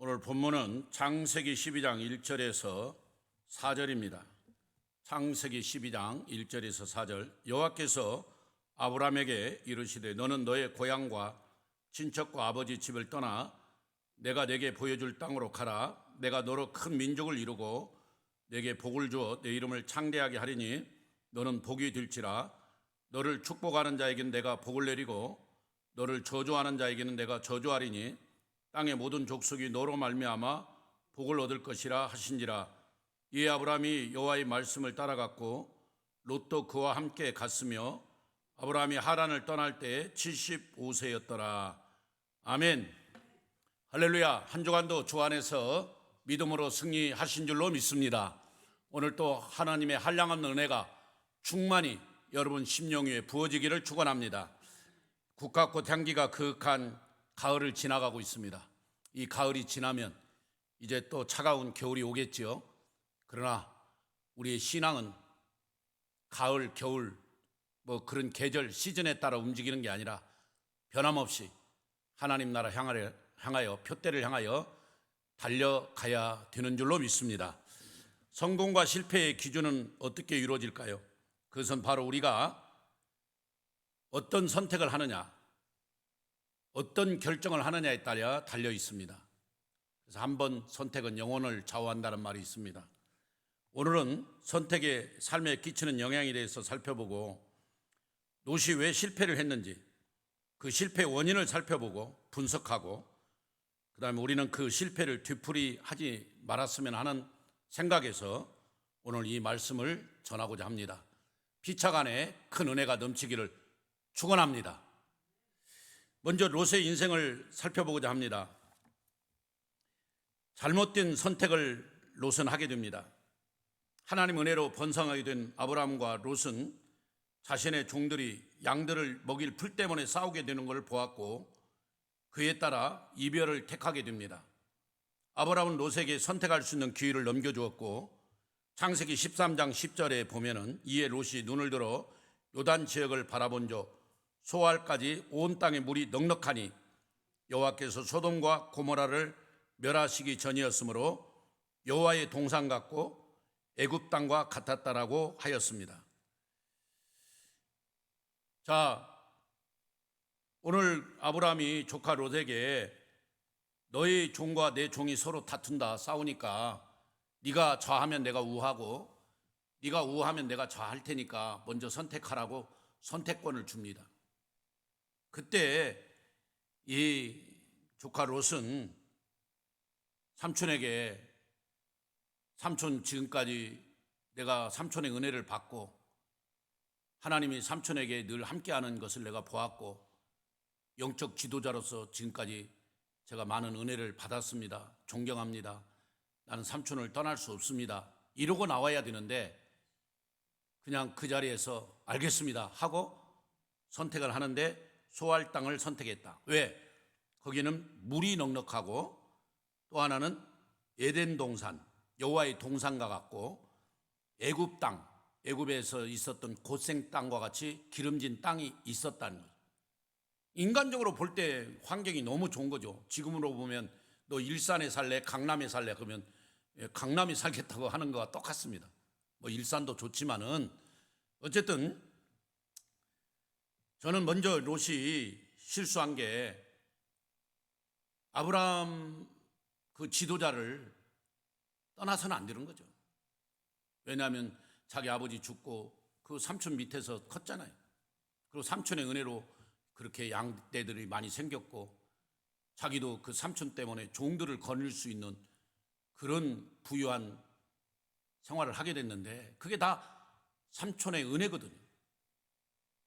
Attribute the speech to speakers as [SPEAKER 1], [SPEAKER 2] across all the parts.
[SPEAKER 1] 오늘 본문은 창세기 12장 1절에서 4절입니다. 창세기 12장 1절에서 4절. 여호와께서 아브라함에게 이르시되 너는 너의 고향과 친척과 아버지 집을 떠나 내가 내게 보여줄 땅으로 가라. 내가 너로 큰 민족을 이루고 내게 복을 주어 내 이름을 창대하게 하리니 너는 복이 될지라. 너를 축복하는 자에게는 내가 복을 내리고 너를 저주하는 자에게는 내가 저주하리니 땅의 모든 족속이 너로 말미암아 복을 얻을 것이라 하신지라. 이에 아브라함이 여호와의 말씀을 따라갔고 롯도 그와 함께 갔으며 아브라함이 하란을 떠날 때 75세였더라. 아멘. 할렐루야. 한 주간도 주 안에서 믿음으로 승리하신 줄로 믿습니다. 오늘 또 하나님의 한량없는 은혜가 충만히 여러분 심령 위에 부어지기를 축원합니다. 국같고 향기가 그윽한 가을을 지나가고 있습니다. 이 가을이 지나면 이제 또 차가운 겨울이 오겠지요. 그러나 우리의 신앙은 가을, 겨울 그런 계절, 시즌에 따라 움직이는 게 아니라 변함없이 하나님 나라 향하여 표대를 향하여 달려가야 되는 줄로 믿습니다. 성공과 실패의 기준은 어떻게 이루어질까요? 그것은 바로 우리가 어떤 선택을 하느냐, 어떤 결정을 하느냐에 따라 달려 있습니다. 그래서 한 번 선택은 영혼을 좌우한다는 말이 있습니다. 오늘은 선택의 삶에 끼치는 영향에 대해서 살펴보고 롯이 왜 실패를 했는지 그 실패의 원인을 살펴보고 분석하고 그 다음에 우리는 그 실패를 뒤풀이하지 말았으면 하는 생각에서 오늘 이 말씀을 전하고자 합니다. 피차 간에 큰 은혜가 넘치기를 축원합니다. 먼저 롯의 인생을 살펴보고자 합니다. 잘못된 선택을 롯은 하게 됩니다. 하나님 은혜로 번성하게 된 아브라함과 롯은 자신의 종들이 양들을 먹일 풀 때문에 싸우게 되는 것을 보았고 그에 따라 이별을 택하게 됩니다. 아브라함은 롯에게 선택할 수 있는 기회를 넘겨주었고 창세기 13장 10절에 보면은 이에 롯이 눈을 들어 요단 지역을 바라본즉 소알까지 온 땅에 물이 넉넉하니 여호와께서 소돔과 고모라를 멸하시기 전이었으므로 여호와의 동산 같고 애굽 땅과 같았다라고 하였습니다. 자, 오늘 아브라함이 조카 롯에게 너의 종과 내 종이 서로 다툰다, 싸우니까 네가 좌하면 내가 우하고 네가 우하면 내가 좌할 테니까 먼저 선택하라고 선택권을 줍니다. 그때 이 조카 롯은 삼촌에게 삼촌 지금까지 내가 삼촌의 은혜를 받고 하나님이 삼촌에게 늘 함께하는 것을 내가 보았고 영적 지도자로서 지금까지 제가 많은 은혜를 받았습니다. 존경합니다. 나는 삼촌을 떠날 수 없습니다. 이러고 나와야 되는데 그냥 그 자리에서 알겠습니다 하고 선택을 하는데 소알 땅을 선택했다. 왜? 거기는 물이 넉넉하고 또 하나는 에덴 동산, 여호와의 동산과 같고 애굽 땅, 애굽에서 있었던 고생 땅과 같이 기름진 땅이 있었다는 거죠. 인간적으로 볼 때 환경이 너무 좋은 거죠. 지금으로 보면 너 일산에 살래, 강남에 살래 그러면 강남에 살겠다고 하는 거와 똑같습니다. 일산도 좋지만은 어쨌든 저는 먼저 롯이 실수한 게 아브라함 그 지도자를 떠나서는 안 되는 거죠. 왜냐하면 자기 아버지 죽고 그 삼촌 밑에서 컸잖아요. 그리고 삼촌의 은혜로 그렇게 양떼들이 많이 생겼고 자기도 그 삼촌 때문에 종들을 거닐 수 있는 그런 부유한 생활을 하게 됐는데 그게 다 삼촌의 은혜거든요.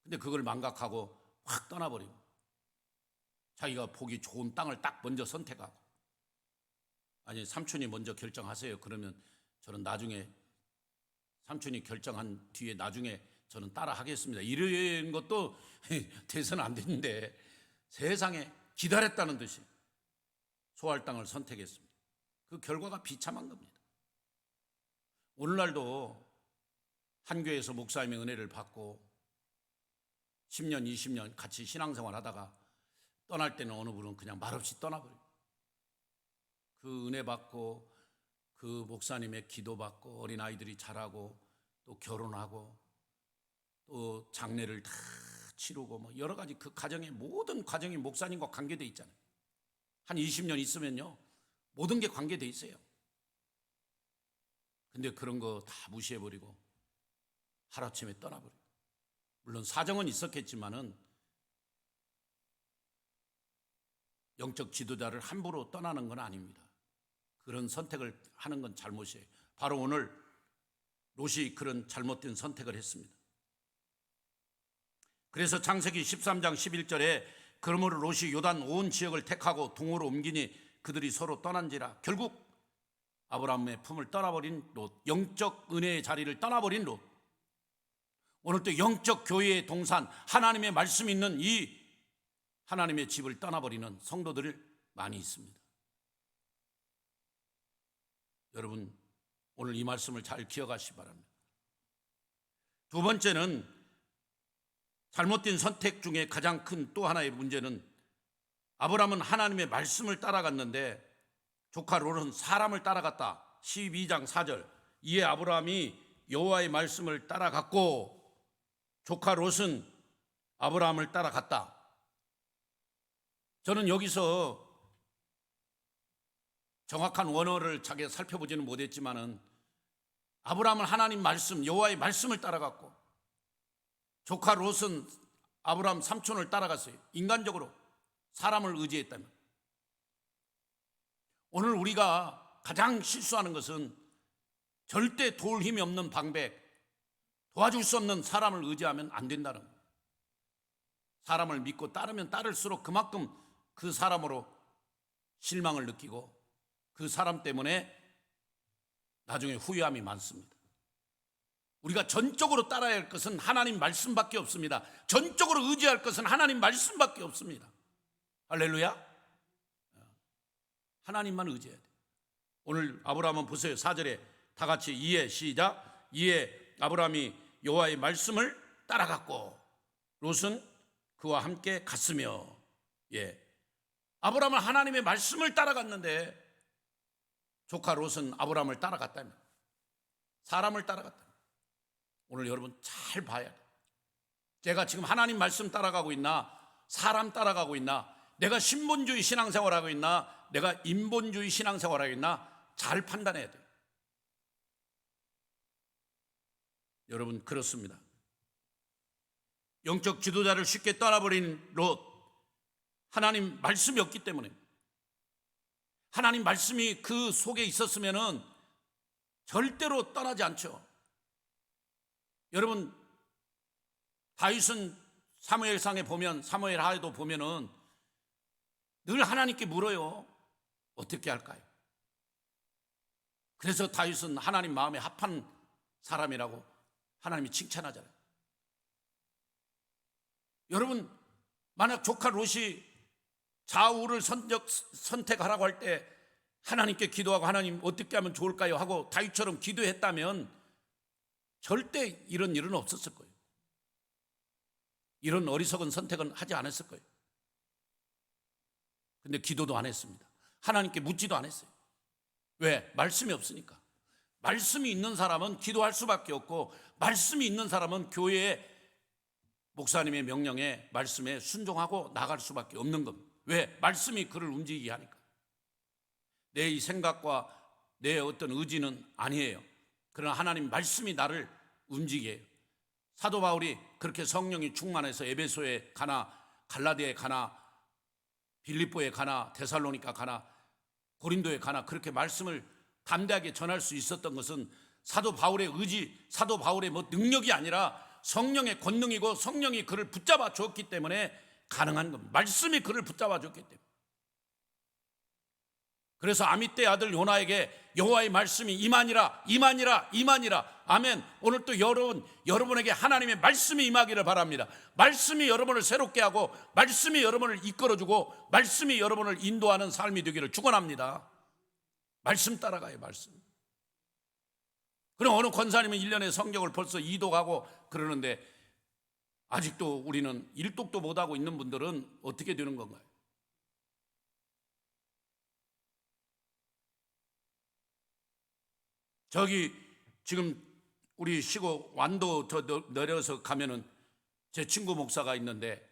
[SPEAKER 1] 근데 그걸 망각하고 확 떠나버리고 자기가 보기 좋은 땅을 딱 먼저 선택하고 아니 삼촌이 먼저 결정하세요. 그러면 저는 나중에 삼촌이 결정한 뒤에 나중에 저는 따라 하겠습니다. 이런 것도 돼서는 안 되는데 세상에 기다렸다는 듯이 소알 땅을 선택했습니다. 그 결과가 비참한 겁니다. 오늘날도 한 교회에서 목사님의 은혜를 받고 10년, 20년 같이 신앙생활 하다가 떠날 때는 어느 분은 그냥 말없이 떠나버려요. 그 은혜 받고 그 목사님의 기도 받고 어린아이들이 자라고 또 결혼하고 또 장례를 다 치르고 뭐 여러 가지 그 가정의 모든 과정이 목사님과 관계돼 있잖아요. 한 20년 있으면요 모든 게 관계돼 있어요. 근데 그런 거 다 무시해버리고 하루아침에 떠나버려요. 물론 사정은 있었겠지만은 영적 지도자를 함부로 떠나는 건 아닙니다. 그런 선택을 하는 건 잘못이에요. 바로 오늘 롯이 그런 잘못된 선택을 했습니다. 그래서 창세기 13장 11절에 그러므로 롯이 요단 온 지역을 택하고 동으로 옮기니 그들이 서로 떠난지라. 결국 아브라함의 품을 떠나버린 롯, 영적 은혜의 자리를 떠나버린 롯. 오늘 또 영적 교회의 동산, 하나님의 말씀이 있는 이 하나님의 집을 떠나버리는 성도들이 많이 있습니다. 여러분 오늘 이 말씀을 잘 기억하시기 바랍니다. 두 번째는 잘못된 선택 중에 가장 큰 또 하나의 문제는 아브라함은 하나님의 말씀을 따라갔는데 조카 롯은 사람을 따라갔다. 12장 4절. 이에 아브라함이 여호와의 말씀을 따라갔고 조카 롯은 아브라함을 따라갔다. 저는 여기서 정확한 원어를 자기가 살펴보지는 못했지만은 아브라함은 하나님 말씀, 여호와의 말씀을 따라갔고 조카 롯은 아브라함 삼촌을 따라갔어요. 인간적으로 사람을 의지했다면. 오늘 우리가 가장 실수하는 것은 절대 도울 힘이 없는 방백, 도와줄 수 없는 사람을 의지하면 안 된다는 거예요. 사람을 믿고 따르면 따를수록 그만큼 그 사람으로 실망을 느끼고 그 사람 때문에 나중에 후회함이 많습니다. 우리가 전적으로 따라야 할 것은 하나님 말씀밖에 없습니다. 전적으로 의지할 것은 하나님 말씀밖에 없습니다. 할렐루야. 하나님만 의지해야 돼요. 오늘 아브라함은 보세요. 4절에 다 같이 이에 시작. 이에 아브라함이 여호와의 말씀을 따라갔고 롯은 그와 함께 갔으며. 아브라함은 하나님의 말씀을 따라갔는데 조카 롯은 아브라함을 따라갔다며. 사람을 따라갔다. 오늘 여러분 잘 봐야 돼요. 제가 지금 하나님 말씀 따라가고 있나 사람 따라가고 있나, 내가 신본주의 신앙생활하고 있나 내가 인본주의 신앙생활하고 있나 잘 판단해야 돼요. 여러분 그렇습니다. 영적 지도자를 쉽게 떠나버린 롯, 하나님 말씀이 없기 때문에, 하나님 말씀이 그 속에 있었으면 절대로 떠나지 않죠. 여러분 다윗은 사무엘상에 보면, 사무엘 하에도 보면은 늘 하나님께 물어요. 어떻게 할까요? 그래서 다윗은 하나님 마음에 합한 사람이라고 하나님이 칭찬하잖아요. 여러분 만약 조카 롯이 좌우를 선택하라고 할 때 하나님께 기도하고 하나님 어떻게 하면 좋을까요? 하고 다윗처럼 기도했다면 절대 이런 일은 없었을 거예요. 이런 어리석은 선택은 하지 않았을 거예요. 근데 기도도 안 했습니다. 하나님께 묻지도 않았어요. 왜? 말씀이 없으니까. 말씀이 있는 사람은 기도할 수밖에 없고, 말씀이 있는 사람은 교회의 목사님의 명령에, 말씀에 순종하고 나갈 수밖에 없는 겁니다. 왜? 말씀이 그를 움직이게 하니까. 내 이 생각과 내 어떤 의지는 아니에요. 그러나 하나님 말씀이 나를 움직이게 해요. 사도 바울이 그렇게 성령이 충만해서 에베소에 가나 갈라디아에 가나 빌립보에 가나 데살로니가 가나 고린도에 가나 그렇게 말씀을 담대하게 전할 수 있었던 것은 사도 바울의 의지, 사도 바울의 능력이 아니라 성령의 권능이고 성령이 그를 붙잡아 줬기 때문에 가능한 겁니다. 말씀이 그를 붙잡아 줬기 때문에. 그래서 아미떼 아들 요나에게 여호와의 말씀이 임하니라, 임하니라, 임하니라. 아멘. 오늘 또 여러분에게 하나님의 말씀이 임하기를 바랍니다. 말씀이 여러분을 새롭게 하고, 말씀이 여러분을 이끌어주고, 말씀이 여러분을 인도하는 삶이 되기를 축원합니다. 말씀 따라가요, 말씀. 그럼 어느 권사님은 1년에 성경을 벌써 2독 하고 그러는데 아직도 우리는 1독도 못하고 있는 분들은 어떻게 되는 건가요? 저기 지금 우리 시고 완도 더 내려서 가면은 제 친구 목사가 있는데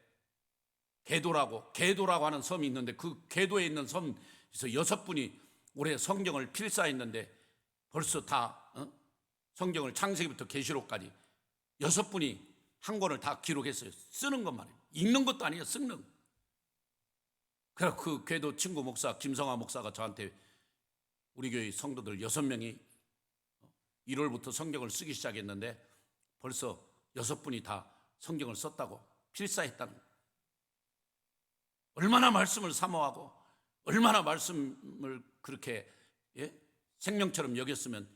[SPEAKER 1] 개도라고 하는 섬이 있는데 그 개도에 있는 섬에서 6분이 올해 성경을 필사했는데 벌써 다 성경을 창세기부터 계시록까지 6분이 한 권을 다 기록했어요. 쓰는 것만 해요. 읽는 것도 아니에요. 쓰는 거. 그래서 그 궤도 친구 목사 김성화 목사가 저한테 우리 교회 성도들 6명이 1월부터 성경을 쓰기 시작했는데 벌써 6분이 다 성경을 썼다고 필사했다는 거예요. 얼마나 말씀을 사모하고 얼마나 말씀을 그렇게 생명처럼 여겼으면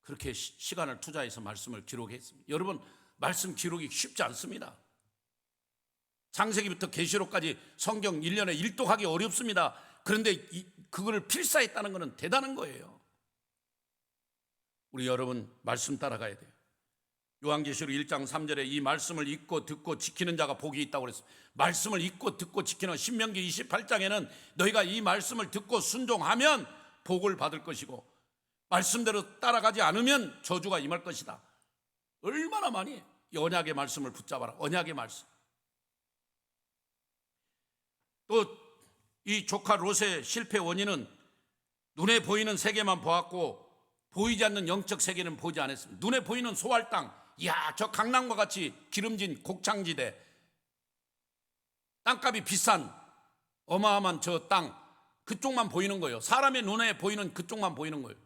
[SPEAKER 1] 그렇게 시간을 투자해서 말씀을 기록했습니다. 여러분, 말씀 기록이 쉽지 않습니다. 창세기부터 계시록까지 성경 1년에 일독하기 어렵습니다. 그런데 그거를 필사했다는 것은 대단한 거예요. 우리 여러분 말씀 따라가야 돼요. 요한계시록 1장 3절에 이 말씀을 읽고 듣고 지키는 자가 복이 있다고 그랬어요. 말씀을 읽고 듣고 지키는 신명기 28장에는 너희가 이 말씀을 듣고 순종하면 복을 받을 것이고 말씀대로 따라가지 않으면 저주가 임할 것이다. 얼마나 많이 이 언약의 말씀을 붙잡아라. 언약의 말씀. 또 이 조카 롯의 실패 원인은 눈에 보이는 세계만 보았고 보이지 않는 영적 세계는 보지 않았습니다. 눈에 보이는 소할 땅, 이야 저 강남과 같이 기름진 곡창지대, 땅값이 비싼 어마어마한 저 땅, 그쪽만 보이는 거예요. 사람의 눈에 보이는 그쪽만 보이는 거예요.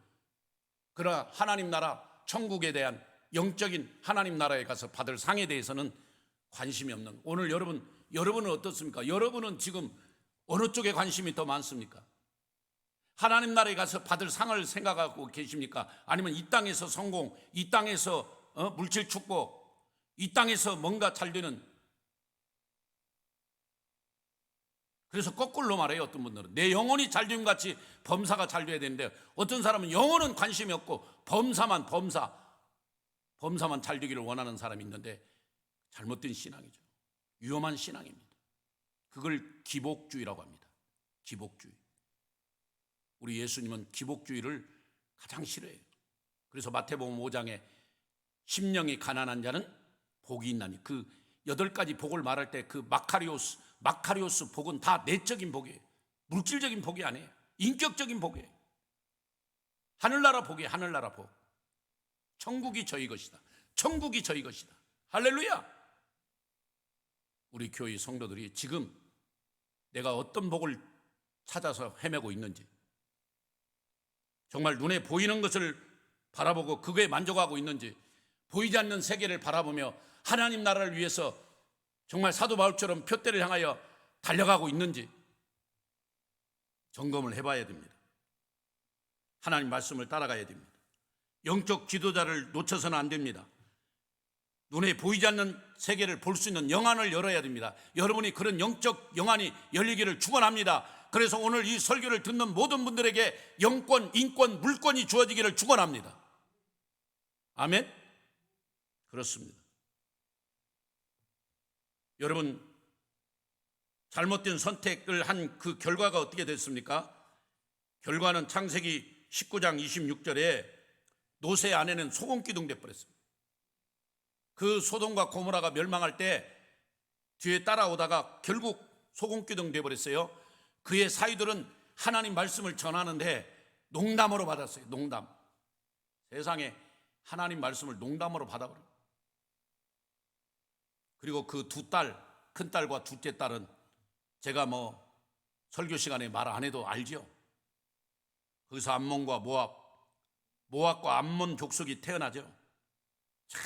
[SPEAKER 1] 그러나 하나님 나라 천국에 대한 영적인 하나님 나라에 가서 받을 상에 대해서는 관심이 없는. 오늘 여러분은 어떻습니까? 여러분은 지금 어느 쪽에 관심이 더 많습니까? 하나님 나라에 가서 받을 상을 생각하고 계십니까? 아니면 이 땅에서 성공, 이 땅에서 물질 축복, 이 땅에서 뭔가 잘 되는. 그래서 거꾸로 말해요. 어떤 분들은 내 영혼이 잘 되면 같이 범사가 잘 돼야 되는데 어떤 사람은 영혼은 관심이 없고 범사만 잘 되기를 원하는 사람이 있는데 잘못된 신앙이죠. 위험한 신앙입니다. 그걸 기복주의라고 합니다. 기복주의. 우리 예수님은 기복주의를 가장 싫어해요. 그래서 마태복음 5장에 심령이 가난한 자는 복이 있나니, 그 8가지 복을 말할 때 그 마카리오스 복은 다 내적인 복이에요. 물질적인 복이 아니에요. 인격적인 복이에요. 하늘나라 복이에요. 하늘나라 복. 천국이 저희 것이다. 천국이 저희 것이다. 할렐루야. 우리 교회 성도들이 지금 내가 어떤 복을 찾아서 헤매고 있는지, 정말 눈에 보이는 것을 바라보고 그거에 만족하고 있는지, 보이지 않는 세계를 바라보며 하나님 나라를 위해서 정말 사도 바울처럼 표대를 향하여 달려가고 있는지 점검을 해봐야 됩니다. 하나님 말씀을 따라가야 됩니다. 영적 지도자를 놓쳐서는 안 됩니다. 눈에 보이지 않는 세계를 볼 수 있는 영안을 열어야 됩니다. 여러분이 그런 영적 영안이 열리기를 축원합니다. 그래서 오늘 이 설교를 듣는 모든 분들에게 영권, 인권, 물권이 주어지기를 축원합니다. 아멘. 그렇습니다. 여러분, 잘못된 선택을 한 그 결과가 어떻게 됐습니까? 결과는 창세기 19장 26절에 롯의 아내는 소금기둥 돼버렸습니다. 그 소돔과 고모라가 멸망할 때 뒤에 따라오다가 결국 소금기둥 돼버렸어요. 그의 사위들은 하나님 말씀을 전하는데 농담으로 받았어요. 농담. 세상에 하나님 말씀을 농담으로 받아버려요. 그리고 그 두 딸, 큰딸과 둘째 딸은 제가 설교 시간에 말 안 해도 알죠. 거기서 암몬과 모압과 암몬 족속이 태어나죠. 참.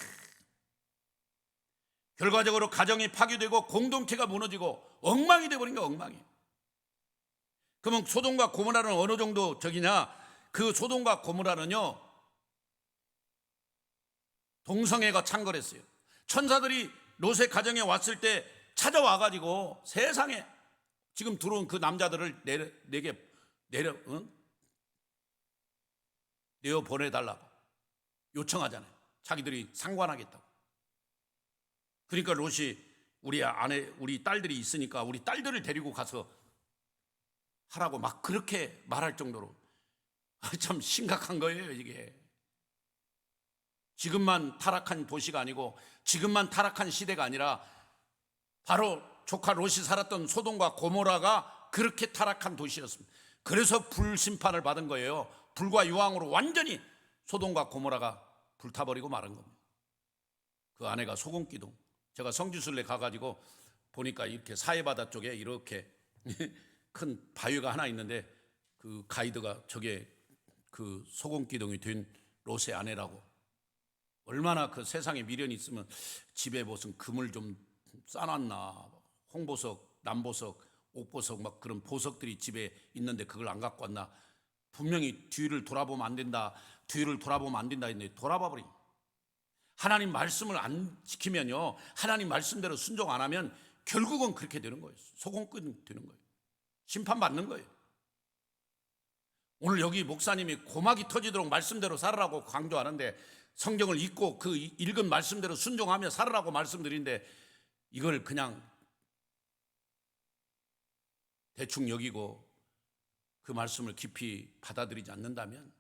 [SPEAKER 1] 결과적으로 가정이 파괴되고 공동체가 무너지고 엉망이 되어버린 거야. 엉망이. 그러면 소돔과 고모라는 어느 정도 적이냐? 그 소돔과 고모라는요, 동성애가 창궐했어요. 천사들이 롯의 가정에 왔을 때 찾아와가지고 세상에 지금 들어온 그 남자들을 내어 보내달라고 요청하잖아요. 자기들이 상관하겠다고. 그러니까 롯이 우리 딸들이 있으니까 우리 딸들을 데리고 가서 하라고 막 그렇게 말할 정도로 참 심각한 거예요, 이게. 지금만 타락한 도시가 아니고 지금만 타락한 시대가 아니라 바로 조카 롯이 살았던 소돔과 고모라가 그렇게 타락한 도시였습니다. 그래서 불심판을 받은 거예요. 불과 유황으로 완전히 소돔과 고모라가 불타버리고 마른 겁니다. 그 아내가 소금기둥. 제가 성지순례 가가지고 보니까 이렇게 사해바다 쪽에 이렇게 큰 바위가 하나 있는데 그 가이드가 저게 그 소금기둥이 된 롯의 아내라고. 얼마나 그 세상에 미련이 있으면 집에 무슨 금을 좀 싸놨나. 홍보석, 남보석, 옥보석 막 그런 보석들이 집에 있는데 그걸 안 갖고 왔나. 분명히 뒤를 돌아보면 안 된다. 뒤를 돌아보면 안 된다 했는데 돌아봐 버린. 하나님 말씀을 안 지키면요, 하나님 말씀대로 순종 안 하면 결국은 그렇게 되는 거예요. 소금꾼 되는 거예요. 심판받는 거예요. 오늘 여기 목사님이 고막이 터지도록 말씀대로 살으라고 강조하는데 성경을 읽고 그 읽은 말씀대로 순종하며 살으라고 말씀드리는데 이걸 그냥 대충 여기고 그 말씀을 깊이 받아들이지 않는다면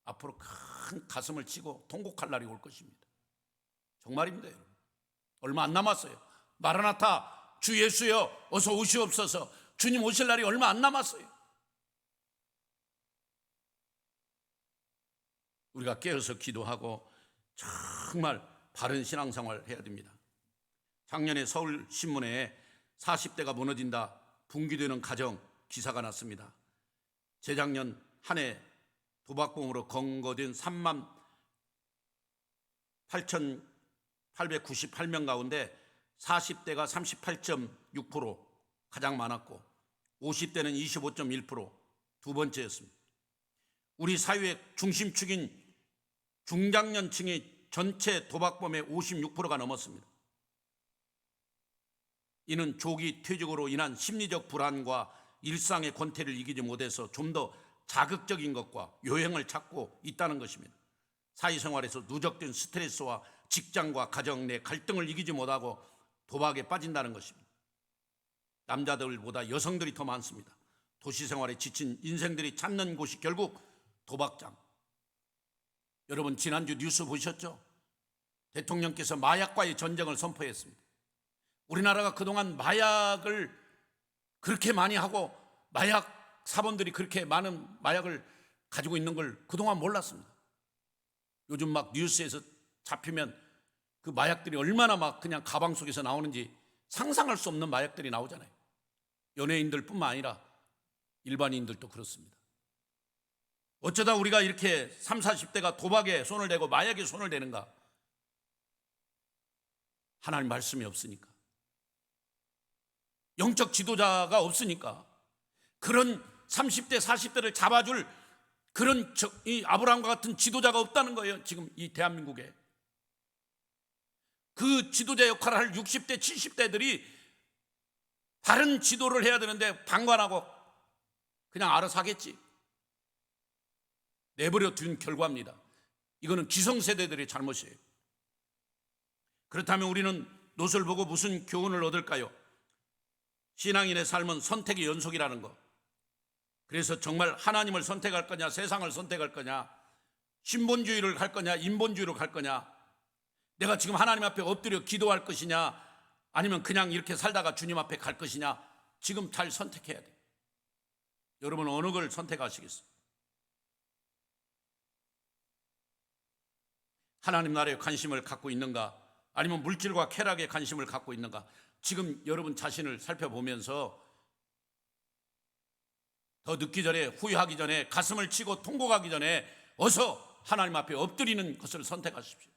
[SPEAKER 1] 앞으로 큰 가슴을 치고 통곡할 날이 올 것입니다. 정말입니다. 여러분. 얼마 안 남았어요. 마라나타, 주 예수여 어서 오시옵소서. 주님 오실 날이 얼마 안 남았어요. 우리가 깨어서 기도하고 정말 바른 신앙생활 해야 됩니다. 작년에 서울신문에 40대가 무너진다, 붕괴되는 가정 기사가 났습니다. 재작년 한 해 도박범으로 검거된 38,898명 가운데 40대가 38.6% 가장 많았고 50대는 25.1% 두 번째였습니다. 우리 사회의 중심축인 중장년층이 전체 도박범의 56%가 넘었습니다. 이는 조기 퇴직으로 인한 심리적 불안과 일상의 권태를 이기지 못해서 좀 더 자극적인 것과 요행을 찾고 있다는 것입니다. 사회생활에서 누적된 스트레스와 직장과 가정 내 갈등을 이기지 못하고 도박에 빠진다는 것입니다. 남자들보다 여성들이 더 많습니다. 도시생활에 지친 인생들이 찾는 곳이 결국 도박장. 여러분 지난주 뉴스 보셨죠? 대통령께서 마약과의 전쟁을 선포했습니다. 우리나라가 그동안 마약을 그렇게 많이 하고 마약 사범들이 그렇게 많은 마약을 가지고 있는 걸 그동안 몰랐습니다. 요즘 막 뉴스에서 잡히면 그 마약들이 얼마나 막 그냥 가방 속에서 나오는지 상상할 수 없는 마약들이 나오잖아요. 연예인들 뿐만 아니라 일반인들도 그렇습니다. 어쩌다 우리가 이렇게 30, 40대가 도박에 손을 대고 마약에 손을 대는가? 하나님 말씀이 없으니까, 영적 지도자가 없으니까, 그런 30대 40대를 잡아줄 그런 이 아브라함과 같은 지도자가 없다는 거예요. 지금 이 대한민국에 그 지도자 역할을 할 60대 70대들이 바른 지도를 해야 되는데 방관하고 그냥 알아서 하겠지, 내버려 둔 결과입니다. 이거는 기성세대들의 잘못이에요. 그렇다면 우리는 롯을 보고 무슨 교훈을 얻을까요? 신앙인의 삶은 선택의 연속이라는 것. 그래서 정말 하나님을 선택할 거냐, 세상을 선택할 거냐, 신본주의를 갈 거냐, 인본주의로 갈 거냐, 내가 지금 하나님 앞에 엎드려 기도할 것이냐, 아니면 그냥 이렇게 살다가 주님 앞에 갈 것이냐, 지금 잘 선택해야 돼. 여러분 어느 걸 선택하시겠어요? 하나님 나라에 관심을 갖고 있는가, 아니면 물질과 쾌락에 관심을 갖고 있는가? 지금 여러분 자신을 살펴보면서 더 늦기 전에, 후회하기 전에, 가슴을 치고 통곡하기 전에 어서 하나님 앞에 엎드리는 것을 선택하십시오.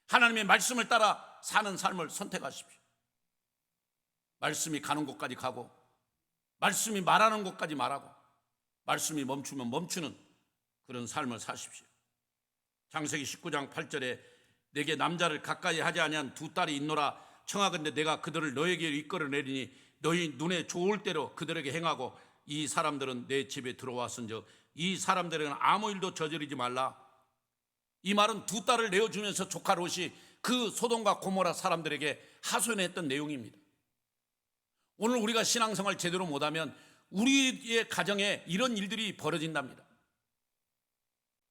[SPEAKER 1] 하나님의 말씀을 따라 사는 삶을 선택하십시오. 말씀이 가는 곳까지 가고, 말씀이 말하는 곳까지 말하고, 말씀이 멈추면 멈추는 그런 삶을 사십시오. 창세기 19장 8절에 내게 남자를 가까이 하지 아니한 두 딸이 있노라. 청하건대 내가 그들을 너에게 이끌어내리니 너희 눈에 좋을 대로 그들에게 행하고 이 사람들은 내 집에 들어왔은즉 이 사람들에게는 아무 일도 저지르지 말라. 이 말은 두 딸을 내어주면서 조카 롯이 그 소돔과 고모라 사람들에게 하소연했던 내용입니다. 오늘 우리가 신앙생활 제대로 못하면 우리의 가정에 이런 일들이 벌어진답니다.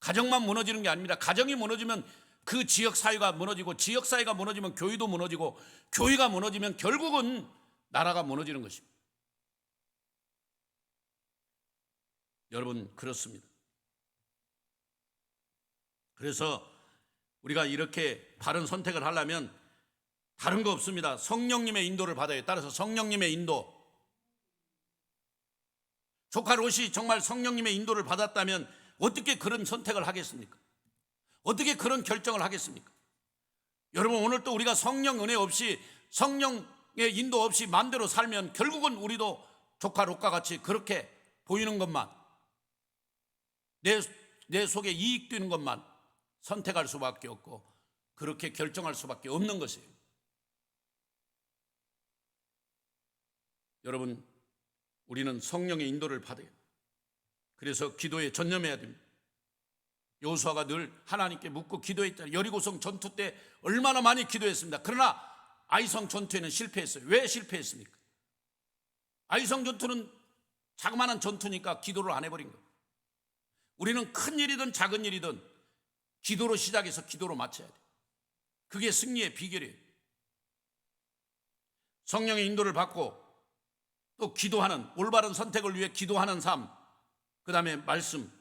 [SPEAKER 1] 가정만 무너지는 게 아닙니다. 가정이 무너지면 그 지역 사회가 무너지고, 지역 사회가 무너지면 교회도 무너지고, 교회가 무너지면 결국은 나라가 무너지는 것입니다. 여러분, 그렇습니다. 그래서 우리가 이렇게 바른 선택을 하려면 다른 거 없습니다. 성령님의 인도를 받아야 해요. 따라서 성령님의 인도. 조카 롯이 정말 성령님의 인도를 받았다면 어떻게 그런 선택을 하겠습니까? 어떻게 그런 결정을 하겠습니까? 여러분, 오늘 또 우리가 성령 은혜 없이, 성령의 인도 없이 마음대로 살면 결국은 우리도 조카 롯과 같이 그렇게 보이는 것만, 내 속에 이익 되는 것만 선택할 수밖에 없고, 그렇게 결정할 수밖에 없는 것이에요. 여러분, 우리는 성령의 인도를 받아요. 그래서 기도에 전념해야 됩니다. 여호수아가 늘 하나님께 묻고 기도했잖아요. 여리고성 전투 때 얼마나 많이 기도했습니다. 그러나 아이성 전투에는 실패했어요. 왜 실패했습니까? 아이성 전투는 자그마한 전투니까 기도를 안 해버린 거예요. 우리는 큰 일이든 작은 일이든 기도로 시작해서 기도로 마쳐야 돼요. 그게 승리의 비결이에요. 성령의 인도를 받고 또 기도하는, 올바른 선택을 위해 기도하는 삶, 그 다음에 말씀.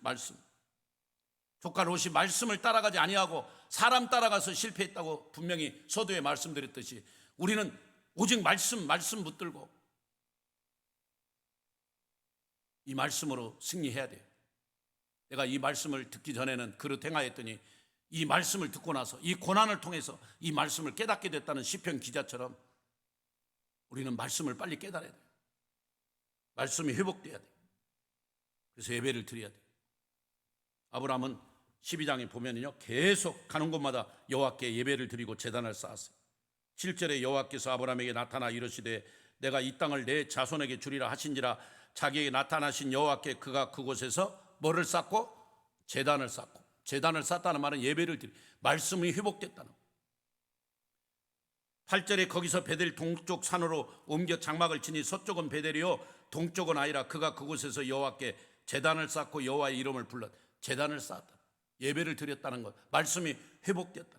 [SPEAKER 1] 조카 롯이 말씀을 따라가지 아니하고 사람 따라가서 실패했다고 분명히 서두에 말씀드렸듯이 우리는 오직 말씀 붙들고 이 말씀으로 승리해야 돼요. 내가 이 말씀을 듣기 전에는 그릇 행하였더니 이 말씀을 듣고 나서 이 고난을 통해서 이 말씀을 깨닫게 됐다는 시편 기자처럼 우리는 말씀을 빨리 깨달아야 돼요. 말씀이 회복돼야 돼요. 그래서 예배를 드려야 돼요. 아브라함은 12장에 보면요, 계속 가는 곳마다 여호와께 예배를 드리고 제단을 쌓았어요. 7절에 여호와께서 아브라함에게 나타나 이르시되 내가 이 땅을 내 자손에게 주리라 하신지라. 자기에게 나타나신 여호와께 그가 그곳에서 뭐를 쌓고? 제단을 쌓고. 제단을 쌓다는 말은 예배를 드리, 말씀이 회복됐다는 거예요. 8절에 거기서 베델 동쪽 산으로 옮겨 장막을 치니 서쪽은 베델이요 동쪽은 아니라 그가 그곳에서 여호와께 제단을 쌓고 여호와의 이름을 불러 제단을 쌓았다. 예배를 드렸다는 것, 말씀이 회복됐다.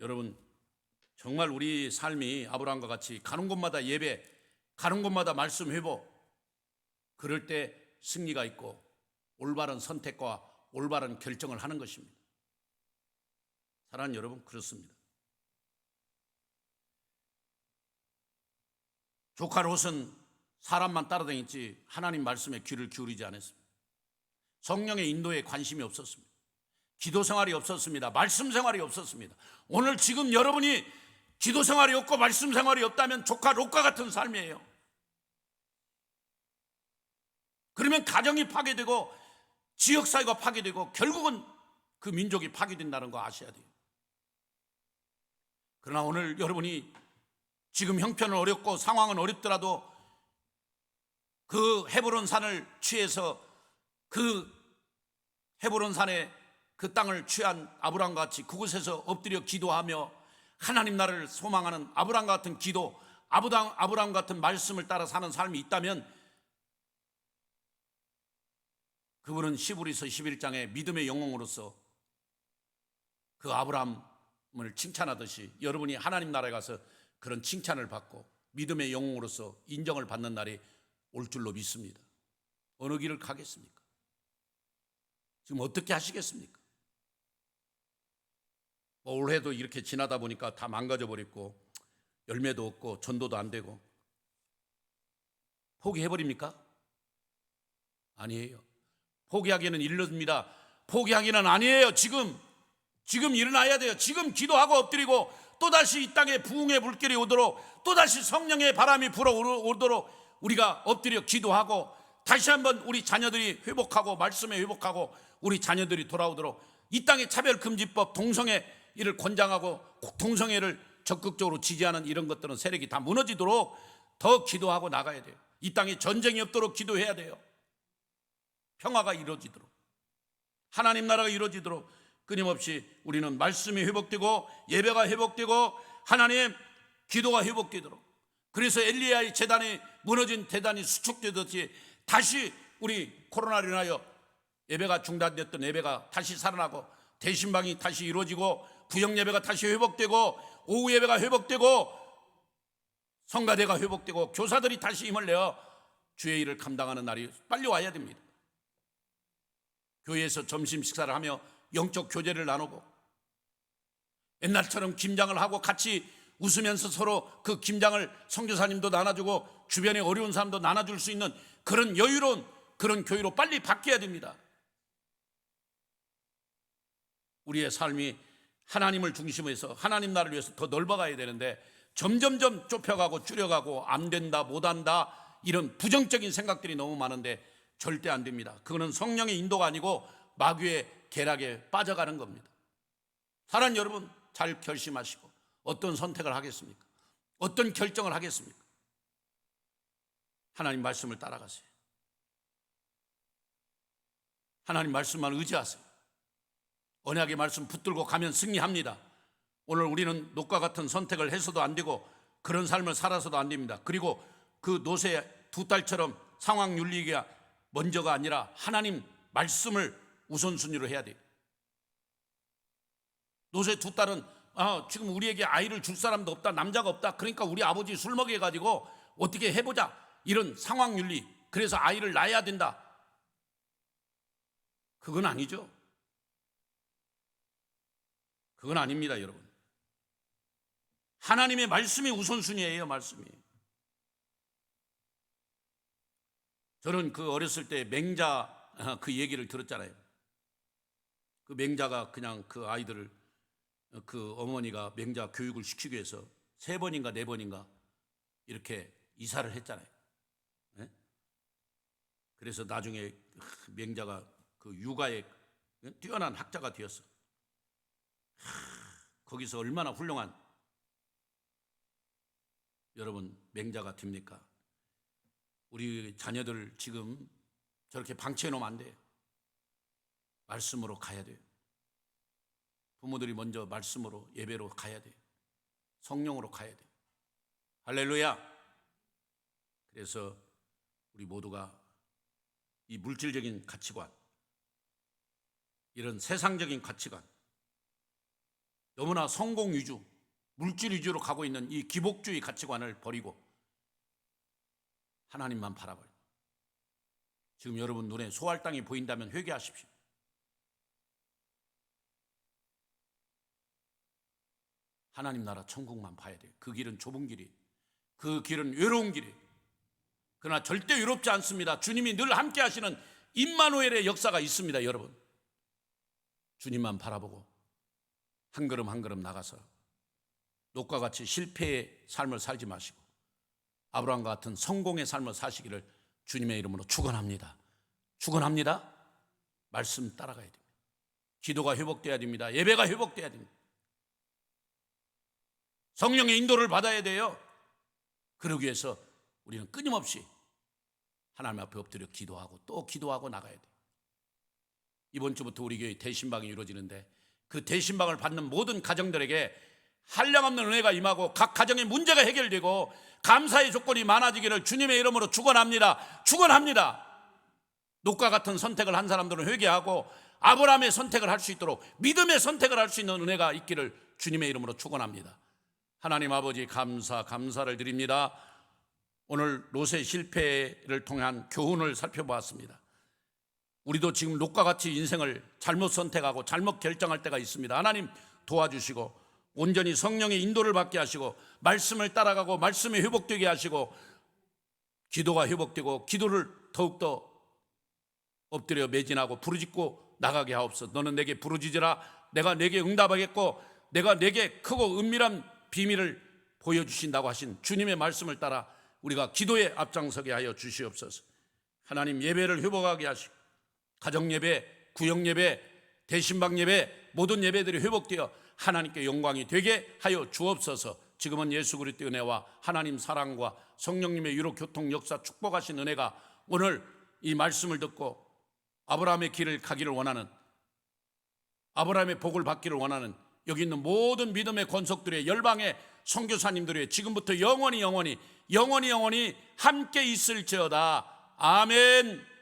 [SPEAKER 1] 여러분, 정말 우리 삶이 아브라함과 같이 가는 곳마다 예배, 가는 곳마다 말씀 회복, 그럴 때 승리가 있고 올바른 선택과 올바른 결정을 하는 것입니다. 사랑하는 여러분, 그렇습니다. 조카 롯은 사람만 따라다녔지 하나님 말씀에 귀를 기울이지 않았습니다. 성령의 인도에 관심이 없었습니다. 기도 생활이 없었습니다. 말씀 생활이 없었습니다. 오늘 지금 여러분이 기도 생활이 없고 말씀 생활이 없다면 조카 롯과 같은 삶이에요. 그러면 가정이 파괴되고 지역사회가 파괴되고 결국은 그 민족이 파괴된다는 거 아셔야 돼요. 그러나 오늘 여러분이 지금 형편은 어렵고 상황은 어렵더라도 그 헤브론 산을 취해서 그 헤브론 산에 그 땅을 취한 아브라함과 같이 그곳에서 엎드려 기도하며 하나님 나라를 소망하는 아브라함과 같은 기도, 아브라함 같은 말씀을 따라 사는 삶이 있다면 그분은 히브리서 11장에 믿음의 영웅으로서 그 아브라함을 칭찬하듯이 여러분이 하나님 나라에 가서 그런 칭찬을 받고 믿음의 영웅으로서 인정을 받는 날이 올 줄로 믿습니다. 어느 길을 가겠습니까? 지금 어떻게 하시겠습니까? 올해도 이렇게 지나다 보니까 다 망가져 버렸고 열매도 없고 전도도 안 되고 포기해버립니까? 아니에요. 포기하기는 이릅니다. 포기하기는 아니에요. 지금 일어나야 돼요. 지금 기도하고 엎드리고 또다시 이 땅에 부흥의 불길이 오도록 또다시 성령의 바람이 불어오도록 우리가 엎드려 기도하고 다시 한번 우리 자녀들이 회복하고 말씀에 회복하고 우리 자녀들이 돌아오도록 이 땅의 차별금지법, 동성애를 권장하고 동성애를 적극적으로 지지하는 이런 것들은 세력이 다 무너지도록 더 기도하고 나가야 돼요. 이 땅에 전쟁이 없도록 기도해야 돼요. 평화가 이루어지도록, 하나님 나라가 이루어지도록 끊임없이 우리는 말씀이 회복되고 예배가 회복되고 하나님 기도가 회복되도록, 그래서 엘리야의 제단이 무너진 대단이 수축되듯이 다시 우리 코로나로 인하여 예배가 중단됐던 예배가 다시 살아나고 대신방이 다시 이루어지고 구역 예배가 다시 회복되고 오후 예배가 회복되고 성가대가 회복되고 교사들이 다시 힘을 내어 주의 일을 감당하는 날이 빨리 와야 됩니다. 교회에서 점심 식사를 하며 영적 교제를 나누고 옛날처럼 김장을 하고 같이 웃으면서 서로 그 김장을 선교사님도 나눠주고 주변에 어려운 사람도 나눠줄 수 있는 그런 여유로운 그런 교회로 빨리 바뀌어야 됩니다. 우리의 삶이 하나님을 중심으로 해서 하나님 나라를 위해서 더 넓어가야 되는데 점점점 좁혀가고 줄여가고 안 된다 못한다 이런 부정적인 생각들이 너무 많은데 절대 안 됩니다. 그거는 성령의 인도가 아니고 마귀의 계략에 빠져가는 겁니다. 사랑하는 여러분, 잘 결심하시고 어떤 선택을 하겠습니까? 어떤 결정을 하겠습니까? 하나님 말씀을 따라가세요. 하나님 말씀만 의지하세요. 언약의 말씀 붙들고 가면 승리합니다. 오늘 우리는 녹과 같은 선택을 해서도 안 되고 그런 삶을 살아서도 안 됩니다. 그리고 그 노새 두 딸처럼 상황 윤리가 먼저가 아니라 하나님 말씀을 우선순위로 해야 돼요. 노새 두 딸은 지금 우리에게 아이를 줄 사람도 없다, 남자가 없다, 그러니까 우리 아버지 술 먹여가지고 어떻게 해보자, 이런 상황 윤리, 그래서 아이를 낳아야 된다. 그건 아니죠. 그건 아닙니다, 여러분. 하나님의 말씀이 우선순위예요, 말씀이. 저는 그 어렸을 때 맹자 그 얘기를 들었잖아요. 그 맹자가 그냥 그 아이들을 그 어머니가 맹자 교육을 시키기 위해서 3번인가 4번인가 이렇게 이사를 했잖아요. 네? 그래서 나중에 맹자가 그 육아에 뛰어난 학자가 되었어. 거기서 얼마나 훌륭한 여러분 맹자가 됩니까? 우리 자녀들 지금 저렇게 방치해 놓으면 안 돼요. 말씀으로 가야 돼요. 부모들이 먼저 말씀으로 예배로 가야 돼요. 성령으로 가야 돼요. 할렐루야. 그래서 우리 모두가 이 물질적인 가치관, 이런 세상적인 가치관, 너무나 성공 위주, 물질 위주로 가고 있는 이 기복주의 가치관을 버리고 하나님만 바라봐요. 지금 여러분 눈에 소활당이 보인다면 회개하십시오. 하나님 나라 천국만 봐야 돼요. 그 길은 좁은 길이에요. 그 길은 외로운 길이에요. 그러나 절대 외롭지 않습니다. 주님이 늘 함께 하시는 임마누엘의 역사가 있습니다, 여러분. 주님만 바라보고 한 걸음 한 걸음 나가서 롯과 같이 실패의 삶을 살지 마시고 아브라함과 같은 성공의 삶을 사시기를 주님의 이름으로 축원합니다. 축원합니다. 말씀 따라가야 됩니다. 기도가 회복돼야 됩니다. 예배가 회복돼야 됩니다. 성령의 인도를 받아야 돼요. 그러기 위해서 우리는 끊임없이 하나님 앞에 엎드려 기도하고 또 기도하고 나가야 돼요. 이번 주부터 우리 교회 대신방이 이루어지는데 그 대신방을 받는 모든 가정들에게 한량없는 은혜가 임하고 각 가정의 문제가 해결되고 감사의 조건이 많아지기를 주님의 이름으로 축원합니다. 축원합니다. 롯과 같은 선택을 한 사람들은 회개하고 아브라함의 선택을 할 수 있도록 믿음의 선택을 할 수 있는 은혜가 있기를 주님의 이름으로 축원합니다. 하나님 아버지 감사를 드립니다. 오늘 롯의 실패를 통한 교훈을 살펴보았습니다. 우리도 지금 롯과 같이 인생을 잘못 선택하고 잘못 결정할 때가 있습니다. 하나님 도와주시고 온전히 성령의 인도를 받게 하시고 말씀을 따라가고 말씀이 회복되게 하시고 기도가 회복되고 기도를 더욱더 엎드려 매진하고 부르짖고 나가게 하옵소서. 너는 내게 부르짖으라. 내가 내게 응답하겠고 내가 내게 크고 은밀한 비밀을 보여주신다고 하신 주님의 말씀을 따라 우리가 기도에 앞장서게 하여 주시옵소서. 하나님 예배를 회복하게 하시고 가정예배, 구역예배, 대신방 예배, 모든 예배들이 회복되어 하나님께 영광이 되게 하여 주옵소서. 지금은 예수 그리스도의 은혜와 하나님 사랑과 성령님의 유로 교통 역사 축복하신 은혜가 오늘 이 말씀을 듣고 아브라함의 길을 가기를 원하는, 아브라함의 복을 받기를 원하는 여기 있는 모든 믿음의 권속들의 열방의 선교사님들의 지금부터 영원히 함께 있을지어다. 아멘.